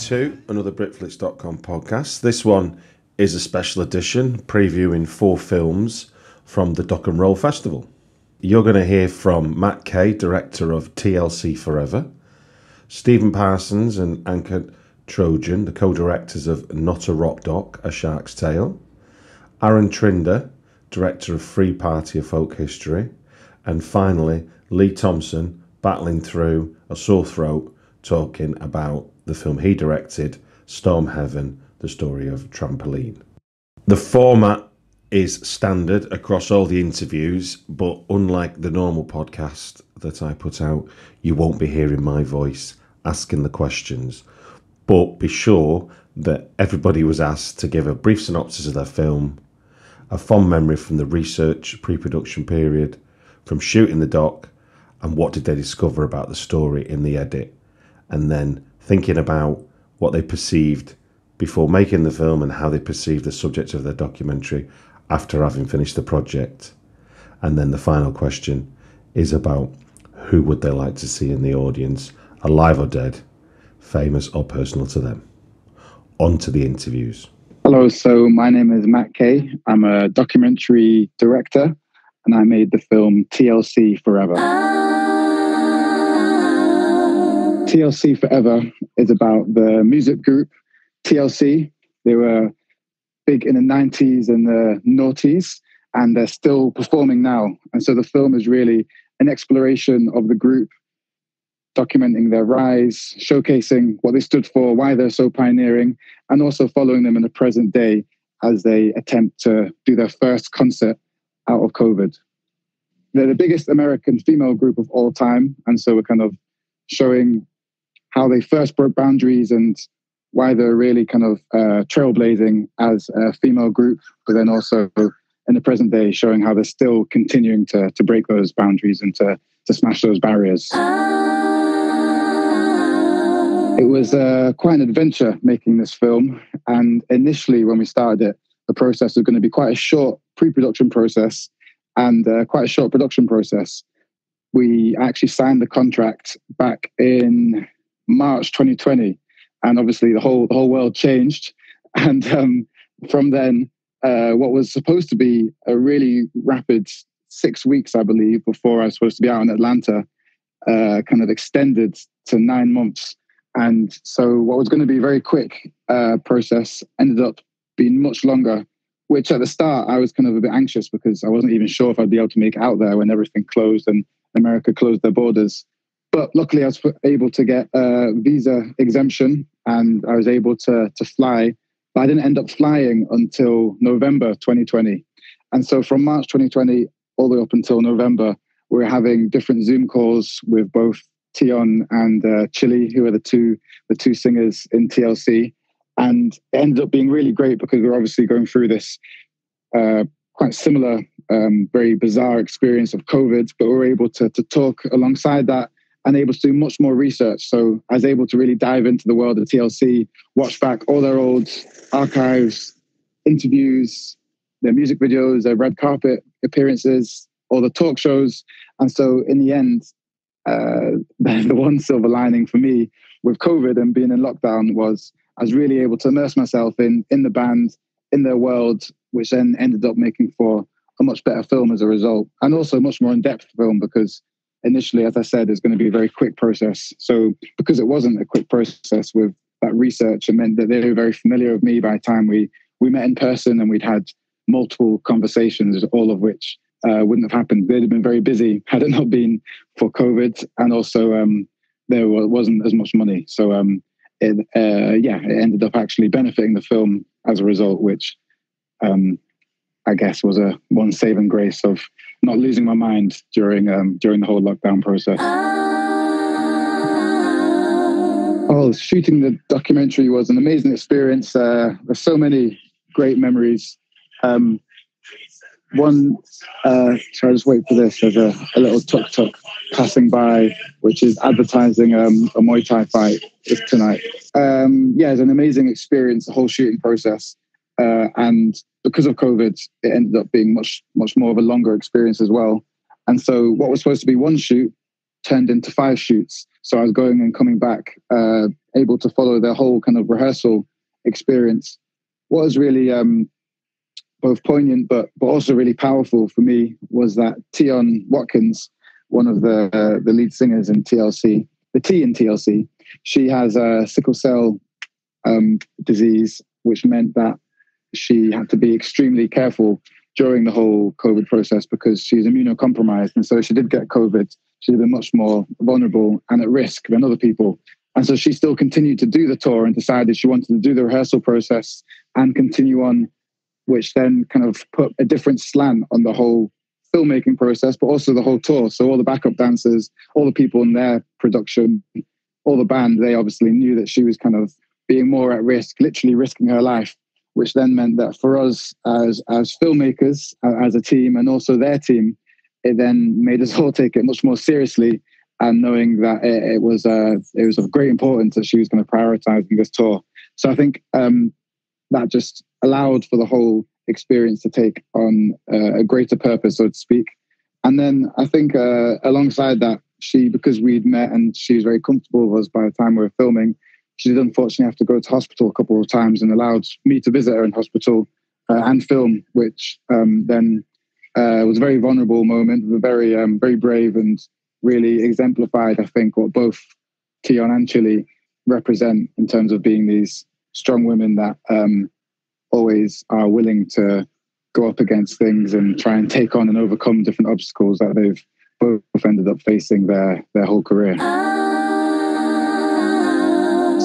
to another Britflicks.com podcast. This one is a special edition previewing 4 films from the DOCNROLL Festival. You're going to hear from Matt Kay, director of TLC FOREVER, Stephen Parsons and Anke, Trojan, the co-directors of Not a Rock Doc, A Shark's Tale, Aaron Trinder, director of Free Party, A Folk History, and finally Lee Thompson, battling through a sore throat, talking about the film he directed, Storm Heaven, the story of Trampoline. The format is standard across all the interviews, but unlike the normal podcast that I put out, you won't be hearing my voice asking the questions. But be sure that everybody was asked to give a brief synopsis of their film, a fond memory from the research pre-production period, from shooting the doc, and what did they discover about the story in the edit, and then thinking about what they perceived before making the film and how they perceived the subject of their documentary after having finished the project. And then the final question is about who would they like to see in the audience, alive or dead, famous or personal to them. On to the interviews. Hello, so my name is Matt Kay. I'm a documentary director and I made the film TLC FOREVER. TLC FOREVER is about the music group TLC. They were big in the 90s and the noughties, and they're still performing now. And so the film is really an exploration of the group, documenting their rise, showcasing what they stood for, why they're so pioneering, and also following them in the present day as they attempt to do their first concert out of COVID. They're the biggest American female group of all time, and so we're kind of showing how they first broke boundaries and why they're really kind of trailblazing as a female group, but then also in the present day showing how they're still continuing to break those boundaries and to smash those barriers. It was quite an adventure making this film, and initially when we started it, the process was going to be quite a short pre-production process and quite a short production process. We actually signed the contract back in March 2020, and obviously the whole world changed. And from then, what was supposed to be a really rapid 6 weeks, I believe, before I was supposed to be out in Atlanta, kind of extended to 9 months. And so what was going to be a very quick process ended up being much longer, which at the start I was kind of a bit anxious because I wasn't even sure if I'd be able to make it out there when everything closed and America closed their borders. But luckily I was able to get a visa exemption and I was able to fly. But I didn't end up flying until November 2020. And so from March 2020 all the way up until November, we were having different Zoom calls with both Tion and Chili, who are the two singers in TLC. And it ended up being really great because we were obviously going through this quite similar, very bizarre experience of COVID, but we were able to talk alongside that and able to do much more research. So I was able to really dive into the world of TLC, watch back all their old archives, interviews, their music videos, their red carpet appearances, all the talk shows. And so in the end, the one silver lining for me with COVID and being in lockdown was I was really able to immerse myself in the band, in their world, which then ended up making for a much better film as a result, and also a much more in-depth film because initially, as I said, it's going to be a very quick process. So because it wasn't a quick process with that research, it meant that they were very familiar with me by the time we met in person, and we'd had multiple conversations, all of which wouldn't have happened. They'd have been very busy had it not been for COVID, and also there wasn't as much money. So it ended up actually benefiting the film as a result, which I guess was a one saving grace of not losing my mind during the whole lockdown process. Oh, shooting the documentary was an amazing experience. There's so many great memories. One, sorry, I'll just wait for this. There's a little tuk-tuk passing by, which is advertising a Muay Thai fight tonight. It's an amazing experience, the whole shooting process. And because of COVID, it ended up being much more of a longer experience as well. And so what was supposed to be one shoot turned into 5 shoots. So I was going and coming back, able to follow their whole kind of rehearsal experience. What was really both poignant but also really powerful for me was that Tion Watkins, one of the lead singers in TLC, the T in TLC, she has a sickle cell disease, which meant that she had to be extremely careful during the whole COVID process because she's immunocompromised. And so she did get COVID. She'd been much more vulnerable and at risk than other people. And so she still continued to do the tour and decided she wanted to do the rehearsal process and continue on, which then kind of put a different slant on the whole filmmaking process, but also the whole tour. So all the backup dancers, all the people in their production, all the band, they obviously knew that she was kind of being more at risk, literally risking her life, which then meant that for us as filmmakers, as a team, and also their team, it then made us all take it much more seriously, and knowing that it was of great importance that she was going to prioritize this tour. So I think that just allowed for the whole experience to take on a greater purpose, so to speak. And then I think alongside that, because we'd met and she was very comfortable with us by the time we were filming, she did unfortunately have to go to hospital a couple of times and allowed me to visit her in hospital and film, which then was a very vulnerable moment, very very brave, and really exemplified, I think, what both Tion and Chile represent in terms of being these strong women that always are willing to go up against things and try and take on and overcome different obstacles that they've both ended up facing their whole career.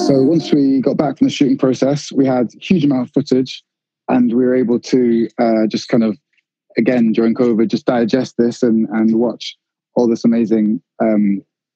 So once we got back from the shooting process, we had a huge amount of footage, and we were able to just kind of, again, during COVID, just digest this and watch all this amazing,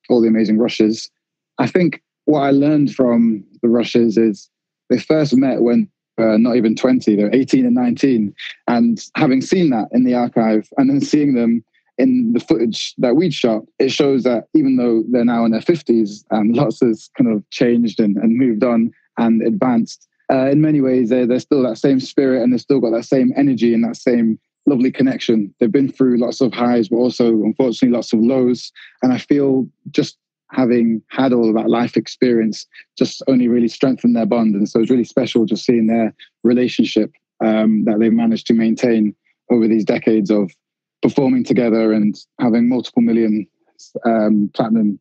all the amazing rushes. I think what I learned from the rushes is they first met when not even 20, they're 18 and 19. And having seen that in the archive and then seeing them in the footage that we'd shot, it shows that even though they're now in their 50s and lots has kind of changed and moved on and advanced, in many ways, they're still that same spirit, and they've still got that same energy and that same lovely connection. They've been through lots of highs, but also, unfortunately, lots of lows. And I feel just having had all of that life experience just only really strengthened their bond. And so it's really special just seeing their relationship that they've managed to maintain over these decades of performing together and having multiple million platinum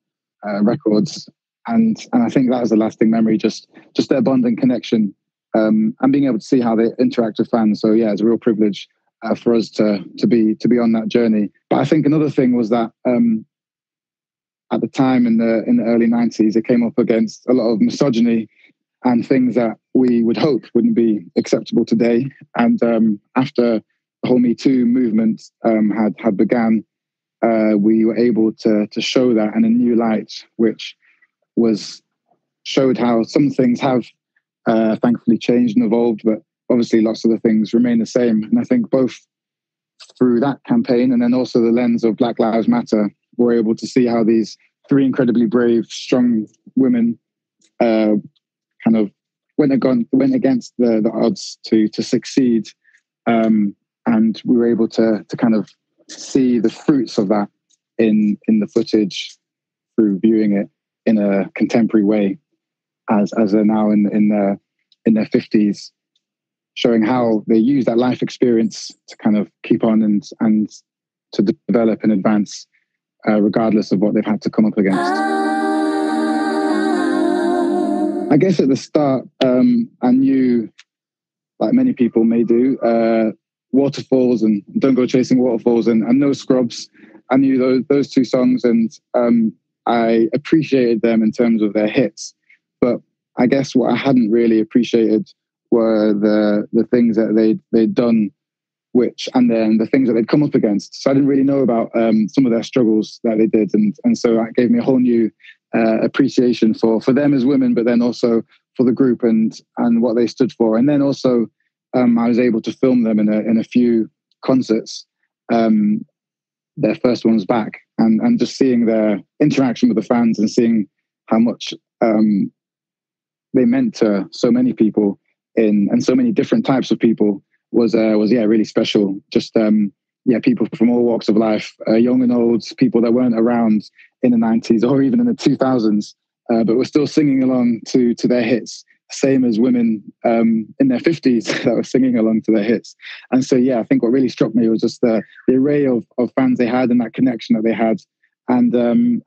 records. And I think that is a lasting memory, just their bond and connection, and being able to see how they interact with fans. So yeah, it's a real privilege for us to be on that journey. But I think another thing was that at the time in the early 90s, it came up against a lot of misogyny and things that we would hope wouldn't be acceptable today. And after the whole Me Too movement had began, we were able to show that in a new light, which showed how some things have thankfully changed and evolved, but obviously lots of the things remain the same. And I think both through that campaign and then also the lens of Black Lives Matter, we're able to see how these three incredibly brave, strong women kind of went against the odds to succeed. And we were able to kind of see the fruits of that in the footage through viewing it in a contemporary way, as they're now in their 50s, showing how they use that life experience to kind of keep on and to develop and advance, regardless of what they've had to come up against. I guess at the start, I knew, like many people may do, Waterfalls and Don't Go Chasing Waterfalls and No Scrubs. I knew those two songs, and I appreciated them in terms of their hits. But I guess what I hadn't really appreciated were the things that they'd done, and then the things that they'd come up against. So I didn't really know about some of their struggles that they did, and so that gave me a whole new appreciation for them as women, but then also for the group and what they stood for. And then also I was able to film them in a few concerts, their first ones back, and just seeing their interaction with the fans and seeing how much they meant to so many people and so many different types of people was really special. Just people from all walks of life, young and old, people that weren't around in the 90s or even in the 2000s, but were still singing along to their hits, same as women in their 50s that were singing along to their hits. And so, I think what really struck me was just the array of fans they had and that connection that they had. And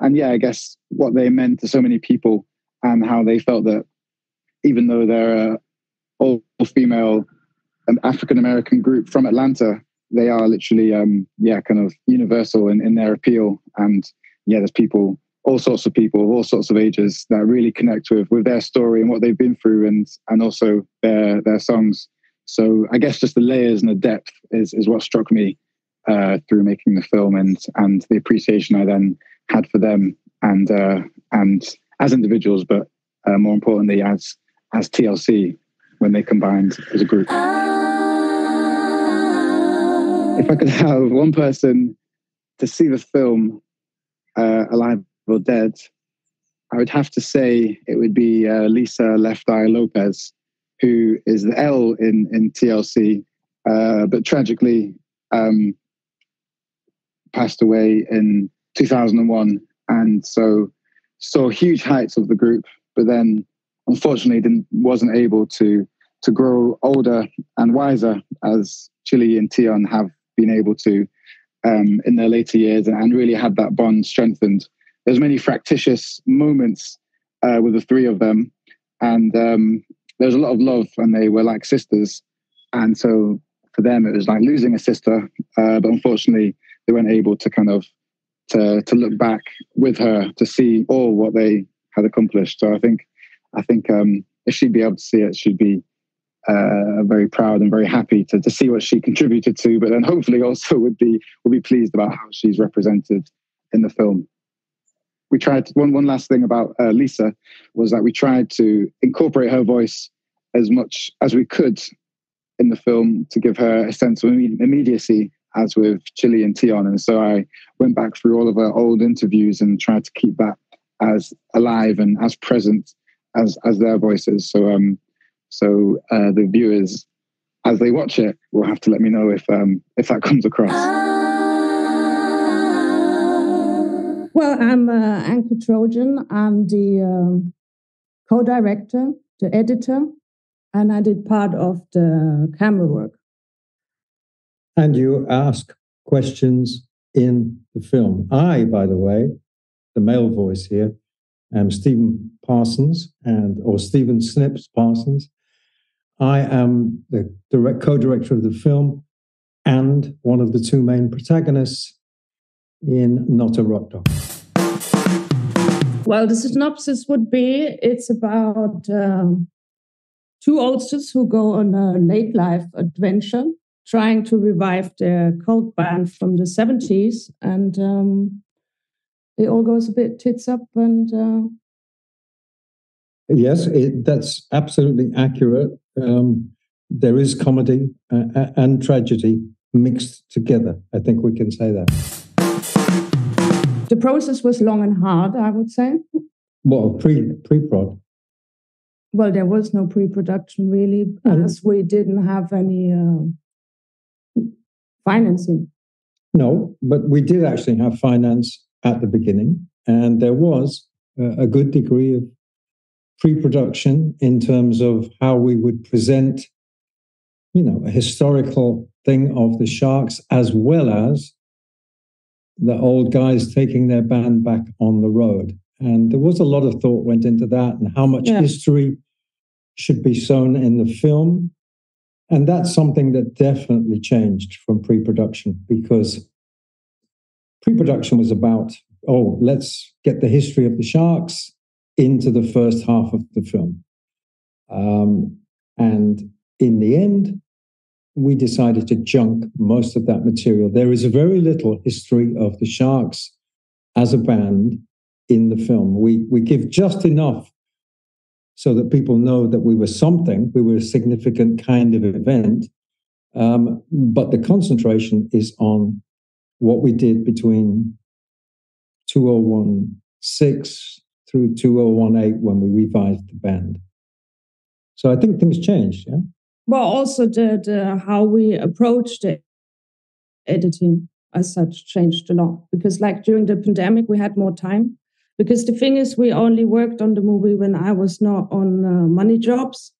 I guess what they meant to so many people and how they felt that even though they're all female African-American group from Atlanta, they are literally, kind of universal in their appeal. And there's people, all sorts of people, of all sorts of ages that really connect with their story and what they've been through and also their songs. So I guess just the layers and the depth is what struck me through making the film and the appreciation I then had for them and as individuals, but more importantly as TLC when they combined as a group. If I could have one person to see the film, alive or dead, I would have to say it would be Lisa Left Eye Lopez, who is the L in TLC, but tragically passed away in 2001. And so saw huge heights of the group, but then unfortunately wasn't able to grow older and wiser as Chili and Tion have been able to in their later years and really had that bond strengthened. There's many fractious moments with the three of them, and there's a lot of love, and they were like sisters. And so for them, it was like losing a sister, but unfortunately, they weren't able to kind of to look back with her to see all what they had accomplished. So I think if she'd be able to see it, she'd be very proud and very happy to see what she contributed to, but then hopefully also would be pleased about how she's represented in the film. We tried one last thing about Lisa was that we tried to incorporate her voice as much as we could in the film to give her a sense of immediacy as with Chili and Tion. And so I went back through all of her old interviews and tried to keep that as alive and as present as their voices. So the viewers, as they watch it, will have to let me know if that comes across. Well, I'm Anke Trojan. I'm the co-director, the editor, and I did part of the camera work. And you ask questions in the film. I, by the way, the male voice here, am Stephen Parsons, or Stephen Snips Parsons. I am the co-director of the film and one of the two main protagonists in Not a Rock Dog. Well, the synopsis would be, it's about two oldsters who go on a late life adventure, trying to revive their cult band from the 70s. And it all goes a bit tits up and... Yes, that's absolutely accurate. There is comedy and tragedy mixed together. I think we can say that. The process was long and hard, I would say. Well, pre-prod? Well, there was no pre-production really, as we didn't have any financing. No, but we did actually have finance at the beginning, and there was a good degree of pre-production in terms of how we would present, a historical thing of the Sharks, as well as the old guys taking their band back on the road. And there was a lot of thought went into that and how much history should be shown in the film. And that's something that definitely changed from pre-production, because pre-production was about, let's get the history of the Sharks into the first half of the film. And in the end, we decided to junk most of that material. There is very little history of the Sharks as a band in the film. We give just enough so that people know that we were something, we were a significant kind of event. But the concentration is on what we did between 2016 through 2018 when we revived the band. So I think things changed, yeah? Well, also the how we approached it. editing as such changed a lot, because like during the pandemic, we had more time. Because the thing is, we only worked on the movie when I was not on money jobs.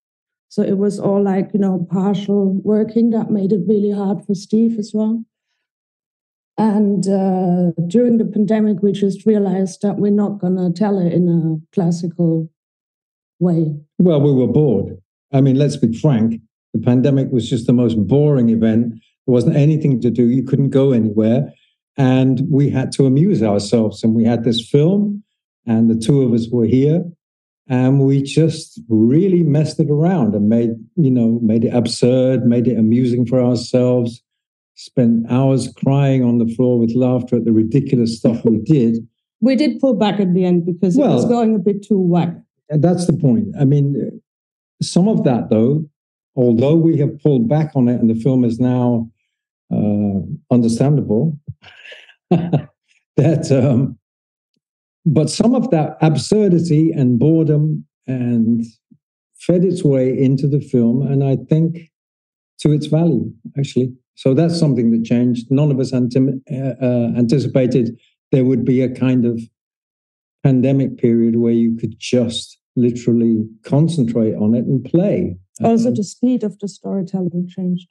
So it was all like, partial working. That made it really hard for Steve as well. And during the pandemic, we just realized that we're not going to tell it in a classical way. Well, we were bored. I mean, let's be frank. The pandemic was just the most boring event. There wasn't anything to do. You couldn't go anywhere. And we had to amuse ourselves. And we had this film, and the two of us were here. And we just really messed it around and made it absurd, made it amusing for ourselves, spent hours crying on the floor with laughter at the ridiculous stuff we did. We did pull back at the end because it was going a bit too whack. That's the point. I mean, some of that, though, although we have pulled back on it and the film is now understandable, but some of that absurdity and boredom and fed its way into the film, and I think to its value, actually. So that's something that changed. None of us anticipated there would be a kind of pandemic period where you could just literally concentrate on it and play. Also, the speed of the storytelling changed.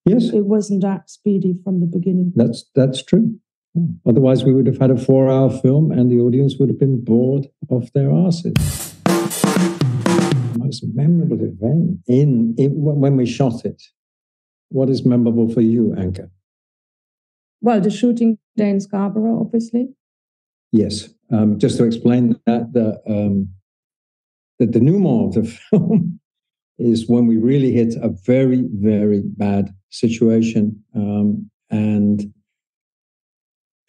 Yes. It wasn't that speedy from the beginning. That's true. Otherwise, we would have had a 4-hour film and the audience would have been bored off their asses. The most memorable event when we shot it. What is memorable for you, Anke? Well, the shooting day in Scarborough, obviously. Yes. Just to explain that the denouement of the film is when we really hit a very, very bad situation and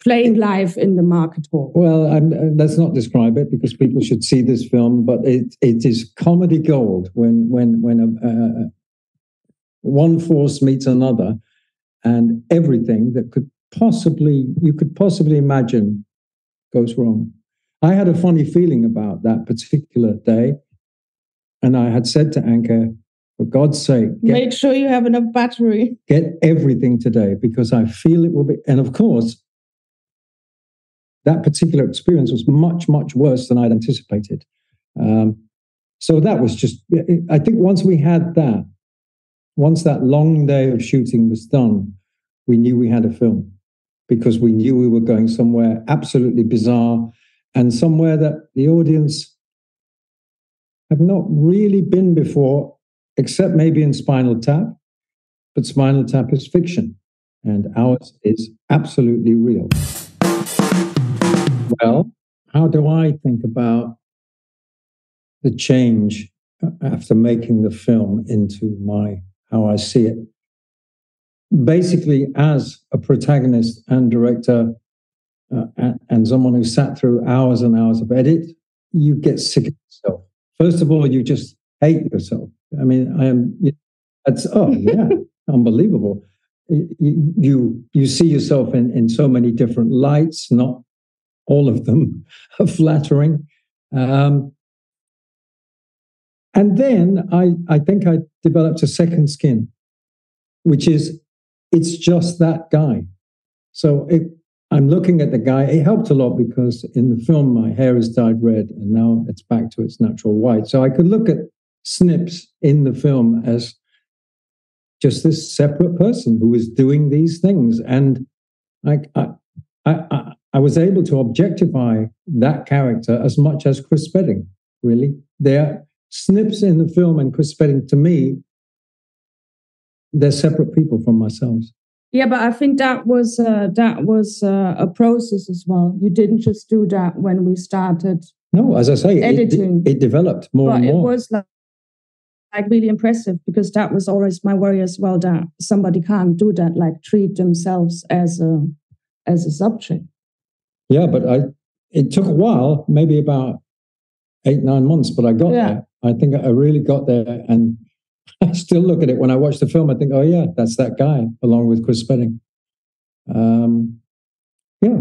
playing live in the market hall. Well, let's not describe it because people should see this film, but it is comedy gold when one force meets another and everything that you could possibly imagine goes wrong. I had a funny feeling about that particular day, and I had said to Anke, for God's sake, make sure you have enough battery. Get everything today because I feel it will be. And of course, that particular experience was much, much worse than I'd anticipated. So that was just, I think once that long day of shooting was done, we knew we had a film because we knew we were going somewhere absolutely bizarre and somewhere that the audience have not really been before, except maybe in Spinal Tap. But Spinal Tap is fiction and ours is absolutely real. Well, how do I think about the change after making the film into how I see it? Basically, as a protagonist and director and someone who sat through hours and hours of edit, you get sick of yourself. First of all, you just hate yourself. I mean, unbelievable. You see yourself in so many different lights, not all of them are flattering. And then I think I developed a second skin, which is, it's just that guy. So I'm looking at the guy. It helped a lot because in the film, my hair is dyed red and now it's back to its natural white. So I could look at Snips in the film as just this separate person who was doing these things. And I was able to objectify that character as much as Chris Spedding, really. They're Snips in the film and Chris Spedding, to me, they're separate people from myself. Yeah, but I think that was a process as well. You didn't just do that when we started. No, as I say, editing. It developed more and more. It was like really impressive because that was always my worry as well, that somebody can't do that, like treat themselves as a subject. Yeah, but it took a while, maybe about 8-9 months, but I got there. I think I really got there, and I still look at it when I watch the film. I think, oh yeah, that's that guy, along with Chris Spedding. Yeah,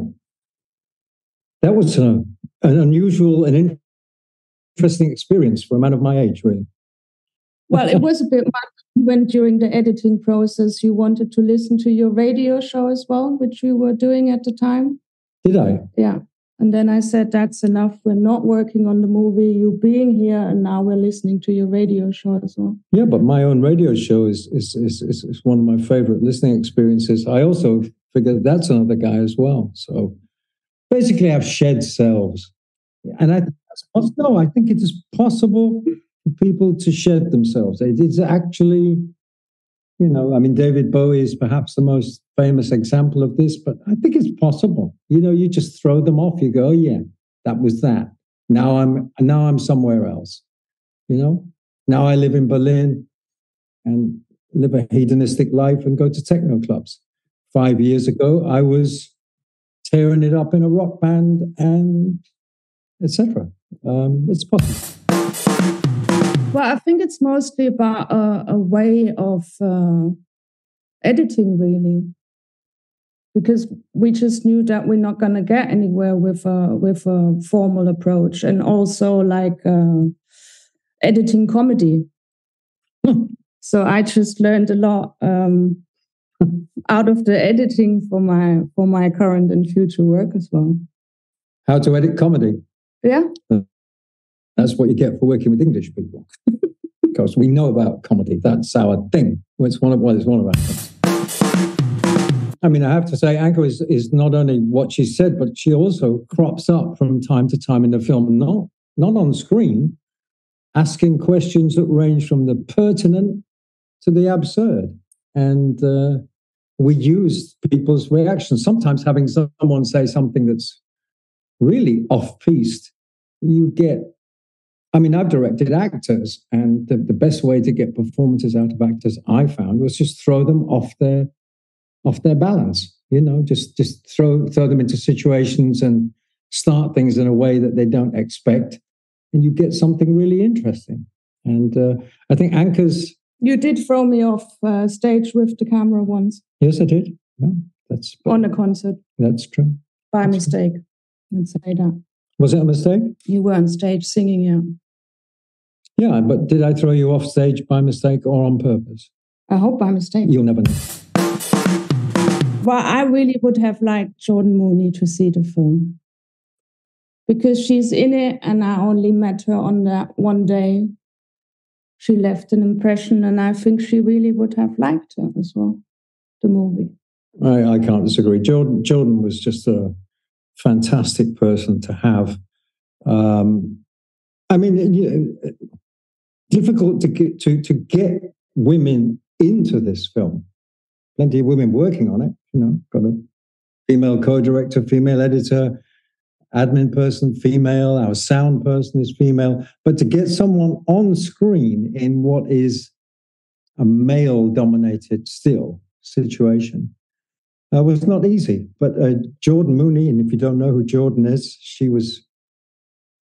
that was an unusual and interesting experience for a man of my age, really. Well, it was a bit much when during the editing process you wanted to listen to your radio show as well, which you were doing at the time. Did I? Yeah. And then I said, that's enough. We're not working on the movie. You being here, and now we're listening to your radio show as well. Yeah, but my own radio show is one of my favorite listening experiences. I also figured that's another guy as well. So basically, I've shed selves. And I think it is possible for people to shed themselves. It is actually, David Bowie is perhaps the most famous example of this, but I think it's possible. You just throw them off. You go, oh, yeah, that was that. Now I'm somewhere else. Now I live in Berlin and live a hedonistic life and go to techno clubs. 5 years ago, I was tearing it up in a rock band and etc. It's possible. Well, I think it's mostly about a way of editing, really, because we just knew that we're not going to get anywhere with a formal approach, and also like editing comedy. So I just learned a lot out of the editing for my current and future work as well. How to edit comedy? Yeah. That's what you get for working with English people. Because we know about comedy. That's our thing. It's one of our things. I mean, I have to say, Anke is not only what she said, but she also crops up from time to time in the film, not on screen, asking questions that range from the pertinent to the absurd. And we use people's reactions. Sometimes having someone say something that's really off-piste, I've directed actors, and the best way to get performances out of actors, I found, was just throw them off their balance. Just throw them into situations and start things in a way that they don't expect, and you get something really interesting. And I think Anke's... You did throw me off stage with the camera once. Yes, I did. Yeah, that's on a concert. That's true. By mistake. Let's say that. Was it a mistake? You were on stage singing, yeah. Yeah, but did I throw you off stage by mistake or on purpose? I hope by mistake. You'll never know. Well, I really would have liked Jordan Mooney to see the film, because she's in it, and I only met her on that one day. She left an impression, and I think she really would have liked it as well, the movie. I can't disagree. Jordan was just a fantastic person to have. Difficult to get women into this film. Plenty of women working on it. Got a female co-director, female editor, admin person, female. Our sound person is female. But to get someone on screen in what is a male-dominated still situation was not easy. But Jordan Mooney, and if you don't know who Jordan is, she was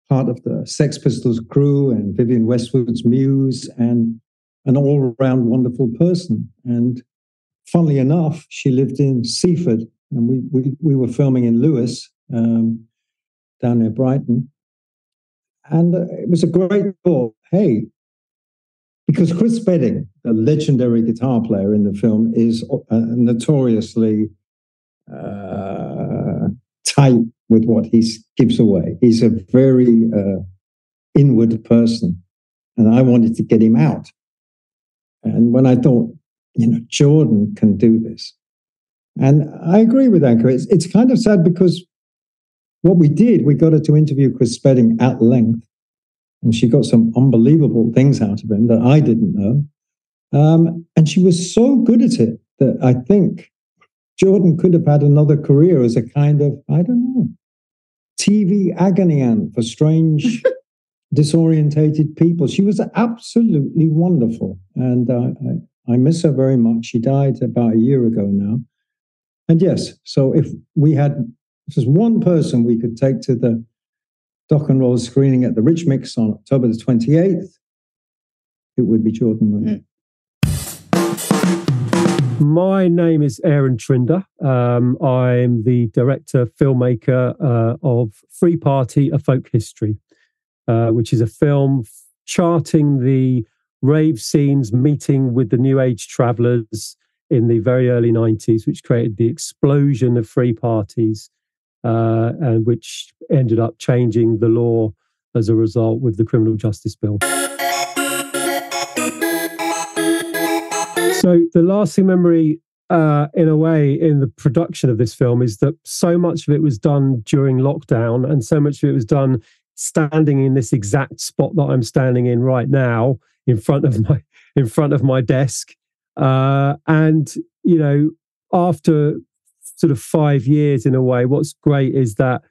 part of the Sex Pistols crew and Vivienne Westwood's muse, and an all-round wonderful person. And funnily enough, she lived in Seaford, and we were filming in Lewes, down near Brighton. And it was a great thought. Hey, because Chris Spedding, the legendary guitar player in the film, is notoriously tight with what he gives away. He's a very inward person, and I wanted to get him out. And when I thought, Jordan can do this. And I agree with Anke. It's kind of sad, because what we did, we got her to interview Chris Spedding at length, and she got some unbelievable things out of him that I didn't know. And she was so good at it that I think Jordan could have had another career as a kind of, I don't know, TV agony aunt for strange, disorientated people. She was absolutely wonderful. And I miss her very much. She died about a year ago now. And yes, so if there's one person we could take to the Doc and Roll screening at the Rich Mix on October the 28th, it would be Jordan Mooney. My name is Aaron Trinder. I'm the director, filmmaker of Free Party, A Folk History, which is a film charting the rave scenes meeting with the New Age travelers in the very early 90s, which created the explosion of free parties, and which ended up changing the law as a result with the Criminal Justice Bill. So the lasting memory, in a way, in the production of this film is that so much of it was done during lockdown, and so much of it was done standing in this exact spot that I'm standing in right now, in front of my desk. And, you know, after sort of 5 years, in a way, what's great is that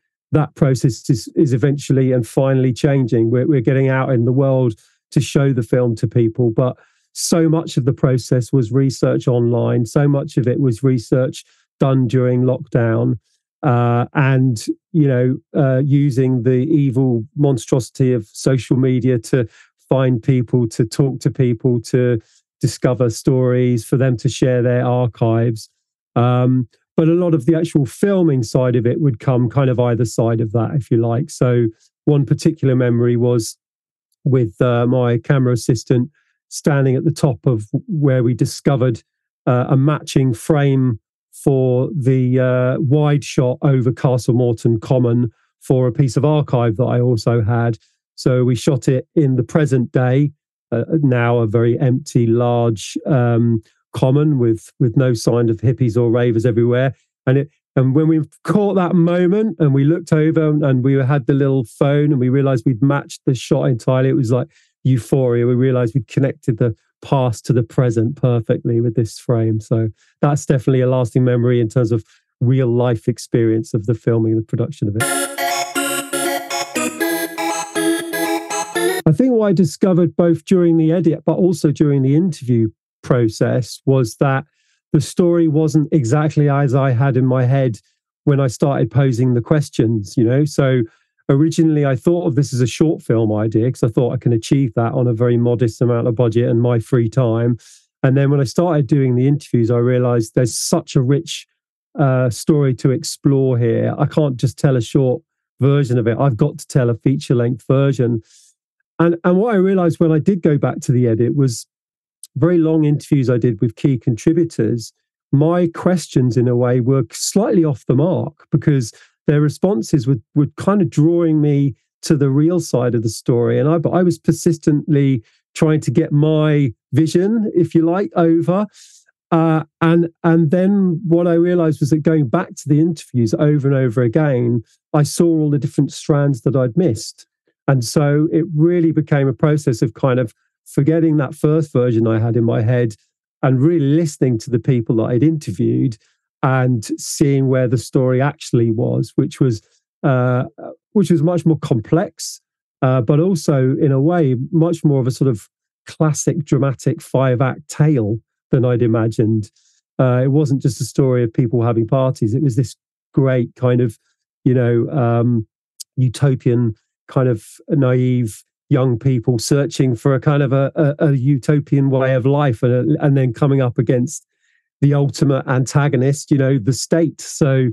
process is eventually and finally changing. We're getting out in the world to show the film to people, but so much of the process was research online. So much of it was research done during lockdown, and, you know, using the evil monstrosity of social media to find people, to talk to people, to discover stories, for them to share their archives. But a lot of the actual filming side of it would come kind of either side of that, if you like. So one particular memory was with my camera assistant standing at the top of where we discovered a matching frame for the wide shot over Castle Morton Common for a piece of archive that I also had. So we shot it in the present day, now a very empty, large common with no sign of hippies or ravers everywhere. And when we caught that moment and we looked over and we had the little phone and we realized we'd matched the shot entirely, it was like euphoria. We realized we'd connected the past to the present perfectly with this frame. So that's definitely a lasting memory in terms of real life experience of the filming and the production of it. I think what I discovered both during the edit but also during the interview process was that the story wasn't exactly as I had in my head when I started posing the questions, you know. So originally I thought of this as a short film idea because I thought I can achieve that on a very modest amount of budget and my free time. And then when I started doing the interviews, I realized there's such a rich story to explore here. I can't just tell a short version of it. I've got to tell a feature-length version. And what I realized when I did go back to the edit was very long interviews I did with key contributors. My questions, in a way, were slightly off the mark because their responses were kind of drawing me to the real side of the story. And I was persistently trying to get my vision, if you like, over. And then what I realized was that going back to the interviews over and over again, I saw all the different strands that I'd missed. And so it really became a process of kind of forgetting that first version I had in my head and really listening to the people that I'd interviewed and seeing where the story actually was, which was much more complex, but also in a way much more of a sort of classic dramatic 5-act tale than I'd imagined. It wasn't just a story of people having parties. It was this great kind of, you know, utopian kind of naive young people searching for a kind of a utopian way of life, and then coming up against the ultimate antagonist, you know, the state. So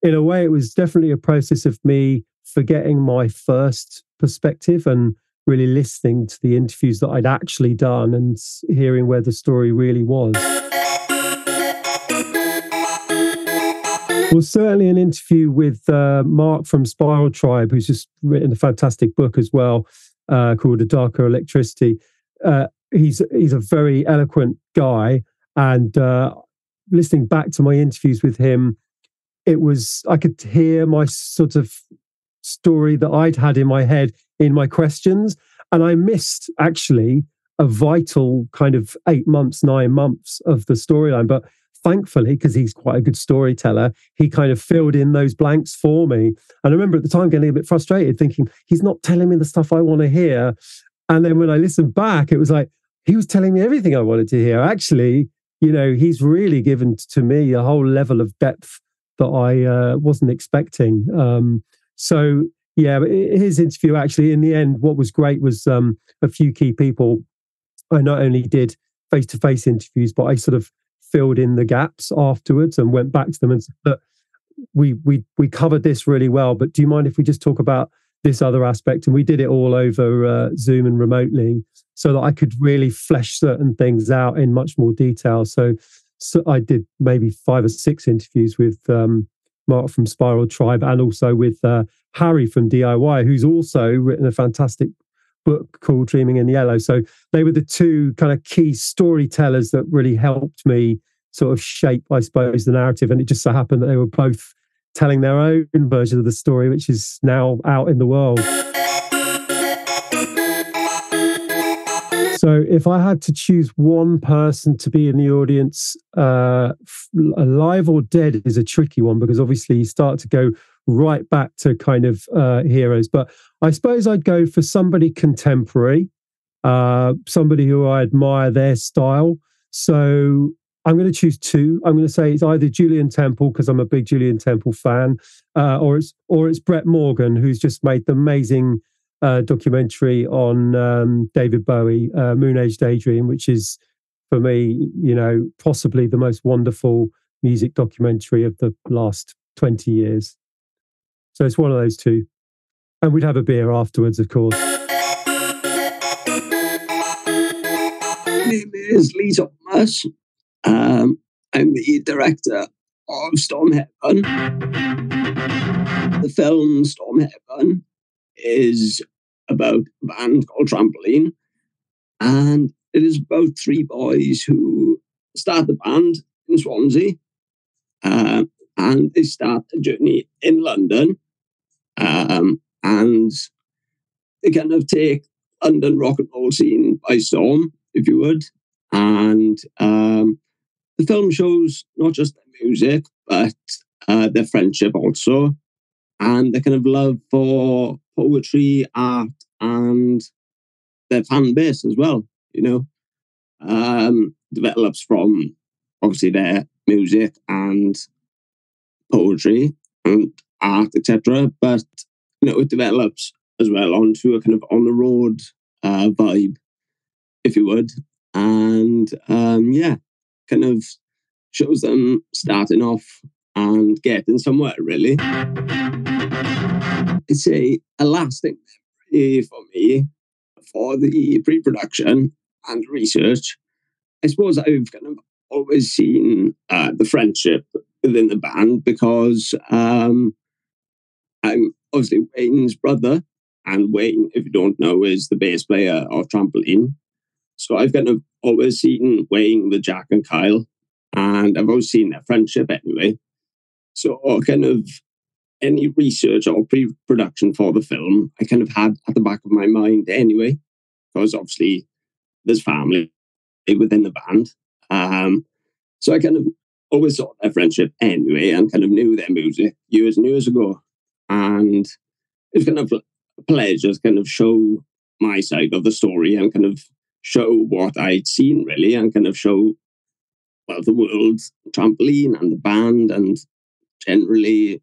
in a way, it was definitely a process of me forgetting my first perspective and really listening to the interviews that I'd actually done and hearing where the story really was. Well, certainly an interview with Mark from Spiral Tribe, who's just written a fantastic book as well, called A Darker Electricity. He's a very eloquent guy, and listening back to my interviews with him, I could hear my sort of story that I'd had in my head in my questions, and I missed actually a vital kind of 8 months, 9 months of the storyline. But thankfully, because he's quite a good storyteller, he kind of filled in those blanks for me. And I remember at the time getting a bit frustrated, thinking, he's not telling me the stuff I want to hear. And then when I listened back, it was like, he was telling me everything I wanted to hear. Actually, you know, he's really given to me a whole level of depth that I wasn't expecting. So, yeah, his interview actually, in the end, what was great was a few key people. I not only did face-to-face interviews, but I sort of filled in the gaps afterwards and went back to them and said, look, we covered this really well, but do you mind if we just talk about this other aspect. And we did it all over Zoom and remotely so that I could really flesh certain things out in much more detail. So I did maybe 5 or 6 interviews with Mark from Spiral Tribe and also with Harry from DIY, who's also written a fantastic book called Dreaming in Yellow. So they were the 2 kind of key storytellers that really helped me sort of shape, I suppose, the narrative. And it just so happened that they were both telling their own version of the story, which is now out in the world. So if I had to choose one person to be in the audience, alive or dead is a tricky one, because obviously you start to go right back to kind of heroes. But I suppose I'd go for somebody contemporary, somebody who I admire their style. So I'm going to choose 2. I'm going to say it's either Julian Temple, because I'm a big Julian Temple fan, or it's Brett Morgan, who's just made the amazing documentary on David Bowie, Moon Age Daydream, which is, for me, possibly the most wonderful music documentary of the last 20 years. So it's one of those 2. And we'd have a beer afterwards, of course. My name is Lee Thompson. I'm the director of Storm Heaven. The film Storm Heaven is about a band called Trampoline, and it is about 3 boys who start the band in Swansea, and they start a journey in London, and they kind of take London rock and roll scene by storm, if you would. And the film shows not just their music, but their friendship also, and their kind of love for poetry, art, and their fan base as well, develops from obviously their music and poetry and art, etc. But, it develops as well onto a kind of on the road vibe, if you would. And kind of shows them starting off and getting somewhere, really. It's a lasting memory for me for the pre-production and research. I suppose I've kind of always seen the friendship within the band, because I'm obviously Wayne's brother, and Wayne, if you don't know, is the bass player of Trampoline. So I've kind of always seen Wayne with Jack and Kyle, and I've always seen their friendship anyway. So kind of any research or pre-production for the film, I kind of had at the back of my mind anyway, because obviously there's family within the band. So I kind of always saw their friendship anyway, and kind of knew their music years and years ago. And it's kind of a pleasure to kind of show my side of the story and kind of show what I'd seen, really, and kind of show, well, the world, Trampoline and the band, and generally,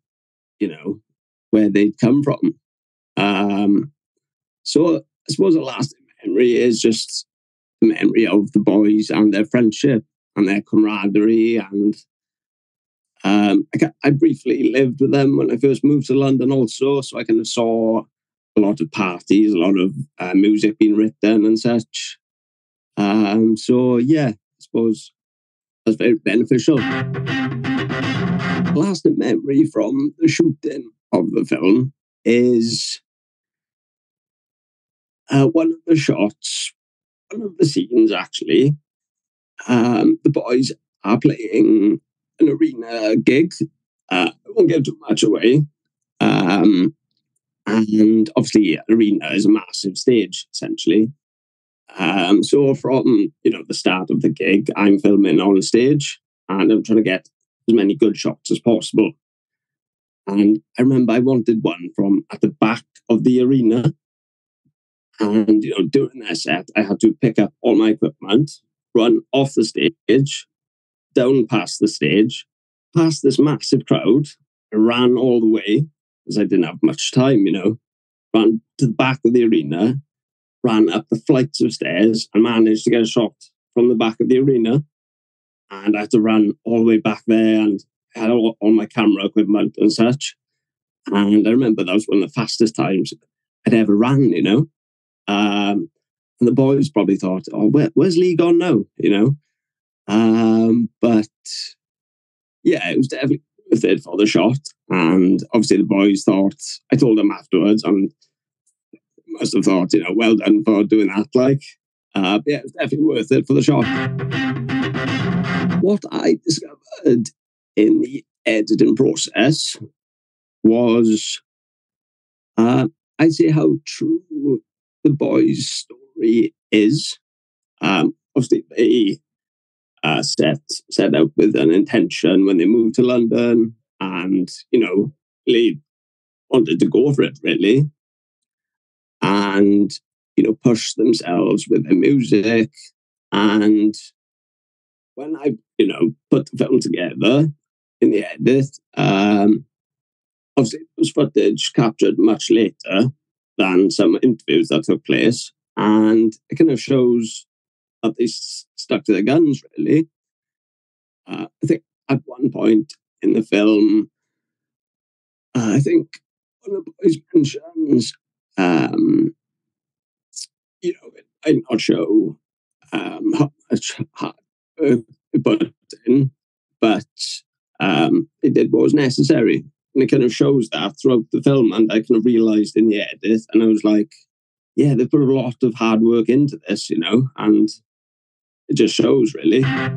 where they'd come from. So I suppose the lasting memory is just the memory of the boys and their friendship and their camaraderie. And I briefly lived with them when I first moved to London also, so I kind of saw a lot of parties, a lot of music being written and such. So yeah, I suppose that's very beneficial. Lasting memory from the shooting of the film is one of the shots, one of the scenes actually. The boys are playing an arena gig. I won't give too much away. And obviously, arena is a massive stage, essentially. So from the start of the gig, I'm filming on stage, and I'm trying to get as many good shots as possible. And I remember I wanted one from at the back of the arena. And during that set, I had to pick up all my equipment, run off the stage, down past the stage, past this massive crowd. I ran all the way because I didn't have much time, ran to the back of the arena, ran up the flights of stairs, and managed to get a shot from the back of the arena. And I had to run all the way back there, and I had all my camera equipment and such. And I remember that was one of the fastest times I'd ever ran, you know. And the boys probably thought, oh, where's Lee gone now, you know? But yeah, it was definitely worth it for the shot. And obviously the boys thought, I told them afterwards, and must have thought, you know, well done for doing that, like. But yeah, it was definitely worth it for the shot. What I discovered in the editing process was, I'd say, how true the boys' story is. Obviously, they set out with an intention when they moved to London, and, you know, Lee wanted to go for it, really. And, you know, push themselves with their music. And when I, you know, put the film together in the edit, obviously it was footage captured much later than some interviews that took place. And it kind of shows that they stuck to their guns, really. I think at one point in the film, I think one of the boys mentions, you know, I'm not sure how much hard work they put in, but they did what was necessary. And it kind of shows that throughout the film. And I kind of realised in the edit, and I was like, yeah, they put a lot of hard work into this, you know, and it just shows, really. I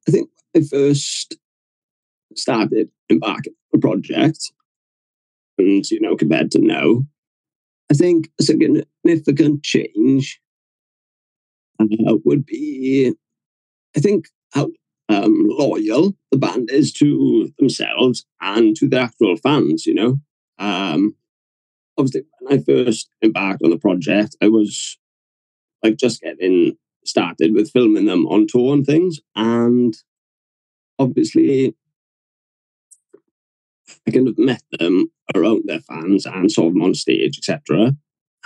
think when I first started embarking on a project, and, you know, compared to now, I think a significant change would be, I think, how loyal the band is to themselves and to the actual fans, you know. Obviously, when I first embarked on the project, I was like just getting started with filming them on tour and things. And obviously, I kind of met them around their fans and saw them on stage, etc.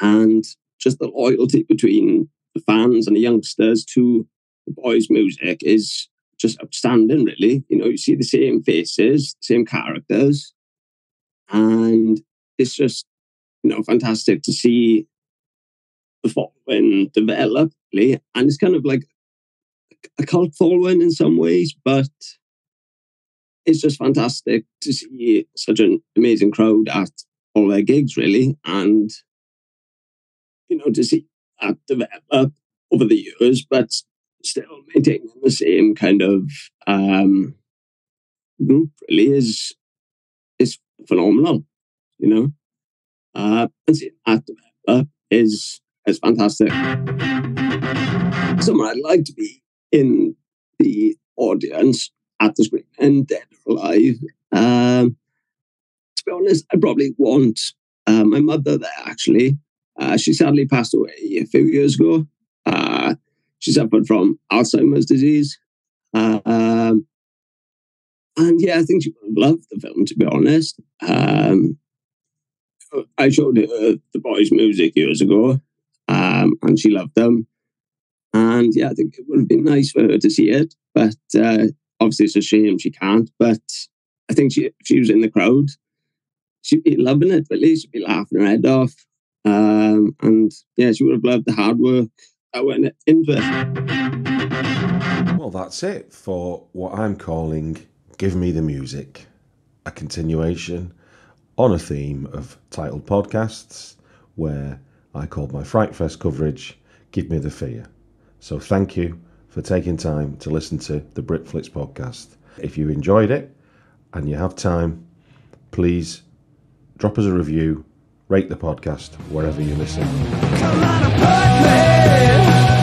And just the loyalty between the fans and the youngsters to the boys' music is just outstanding, really. You know, you see the same faces, same characters, and it's just, you know, fantastic to see the following develop, really. And it's kind of like a cult following in some ways, but it's just fantastic to see such an amazing crowd at all their gigs, really. And, you know, to see that develop over the years, but still maintaining the same kind of group, really, is phenomenal, you know. And seeing that develop is fantastic. Someone I'd like to be in the audience at the screen and Dead or Alive. To be honest, I probably want my mother there, actually. She sadly passed away a few years ago. She suffered from Alzheimer's disease. And yeah, I think she would have loved the film, to be honest. I showed her the boys' music years ago, and she loved them. And yeah, I think it would have been nice for her to see it, but obviously it's a shame she can't. But I think if she was in the crowd, she'd be loving it, really. She'd be laughing her head off. And yeah, she would have loved the hard work that went into it. Well, that's it for what I'm calling Give Me the Music, a continuation on a theme of titled podcasts where I called my Fright Fest coverage Give Me the Fear. So thank you for taking time to listen to the Britflicks podcast. If you enjoyed it and you have time, please drop us a review, rate the podcast wherever you listen. Come on and put me